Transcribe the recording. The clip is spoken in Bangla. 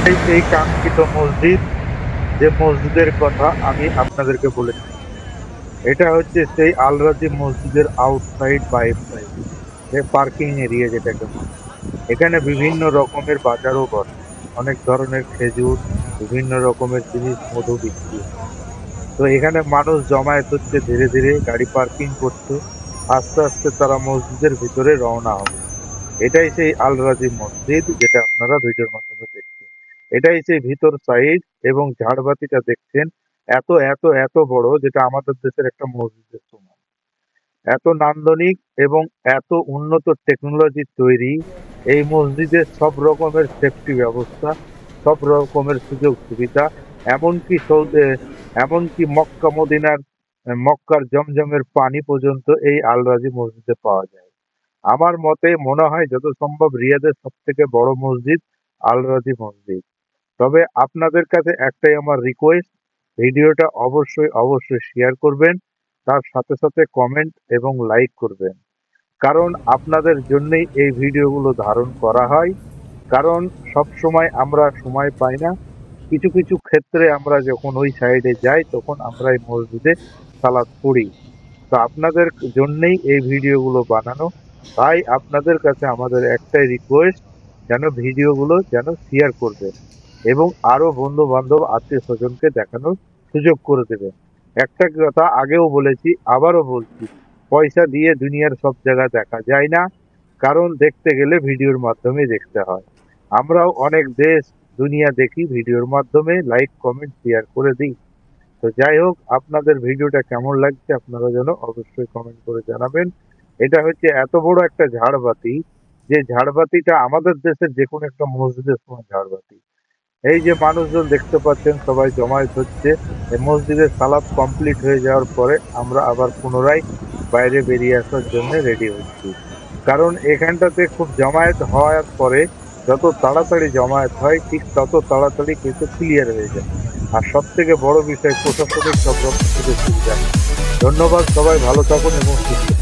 সেই কাঙ্ক্ষিত মসজিদ, যে মসজিদের কথা আমি আপনাদেরকে বলেছি, এটা হচ্ছে সেই আল রাজি মসজিদের আউটসাইড বা ইনসাইড, যে পার্কিং এরিয়া যেটাকে বলে। এখানে বিভিন্ন রকমের বাজারও বসে, অনেক ধরনের খেজুর, বিভিন্ন রকমের জিনিস, মধু বিক্রি হয়। তো এখানে মানুষ জমায়েত হচ্ছে, ধীরে ধীরে গাড়ি পার্কিং করছে, আস্তে আস্তে তারা মসজিদের ভিতরে রওনা হবে। এটাই সেই আল রাজি মসজিদ যেটা আপনারা ভিডিওর মাধ্যমে দেখছেন। এটাই সেই ভিতর সাইড, এবং ঝাড়বাতিটা দেখছেন এত এত এত বড়, যেটা আমাদের দেশের একটা মসজিদের সমান। এত নান্দনিক এবং এত উন্নত টেকনোলজির তৈরি এই মসজিদে। সব রকমের সেফটি ব্যবস্থা, সব রকমের সুযোগ সুবিধা, এমনকি এমনকি মক্কা মদিনার মক্কার জমজমের পানি পর্যন্ত এই আল রাজি মসজিদে পাওয়া যায়। আমার মতে মনে হয় যত সম্ভব রিয়াদের সব থেকে বড় মসজিদ আল রাজি মসজিদ। তবে আপনাদের কাছে একটাই আমার রিকোয়েস্ট, ভিডিওটা অবশ্যই অবশ্যই শেয়ার করবেন, তার সাথে সাথে কমেন্ট এবং লাইক করবেন। কারণ আপনাদের জন্যই এই ভিডিওগুলো ধারণ করা হয়। কারণ সব সময় আমরা সময় পাই না, কিছু কিছু ক্ষেত্রে আমরা যখন ওই সাইডে যাই তখন আমরা এই মসজিদে সালাত পড়ি। তো আপনাদের জন্যই এই ভিডিওগুলো বানানো। তাই আপনাদের কাছে আমাদের একটাই রিকোয়েস্ট, যেন ভিডিওগুলো যেন শেয়ার করবেন এবং আরো বন্ধু বান্ধব আত্মীয় স্বজনকে দেখানোর সুযোগ করে দেবেন। একটা কথা আগেও বলেছি, আবারও বলছি, পয়সা দিয়ে দুনিয়ার সব জায়গা দেখা যায় না। কারণ দেখতে গেলে ভিডিওর মাধ্যমে দেখতে হয়। আমরাও অনেক দেশ দুনিয়া দেখি ভিডিওর মাধ্যমে, লাইক কমেন্ট শেয়ার করে দিই। তো যাই হোক, আপনাদের ভিডিওটা কেমন লাগছে আপনারা যেন অবশ্যই কমেন্ট করে জানাবেন। এটা হচ্ছে এত বড় একটা ঝাড়বাতি, যে ঝাড়বাতিটা আমাদের দেশের যে কোনো একটা মসজিদের সময় ঝাড়বাতি। এই যে মানুষজন দেখতে পাচ্ছেন সবাই জমায়েত হচ্ছে, এই মসজিদের সালাত কমপ্লিট হয়ে যাওয়ার পরে আমরা আবার পুনরায় বাইরে বেরিয়ে আসার জন্য রেডি হচ্ছি। কারণ এখানটাতে খুব জমায়েত হওয়ার পরে যত তাড়াতাড়ি জমায়েত হয় ঠিক তত তাড়াতাড়ি কিন্তু ক্লিয়ার হয়ে যায়। আর সব থেকে বড় বিষয়, প্রশাসনিক সব রকম সুযোগ সুবিধা। ধন্যবাদ, সবাই ভালো থাকুন এবং সুস্থ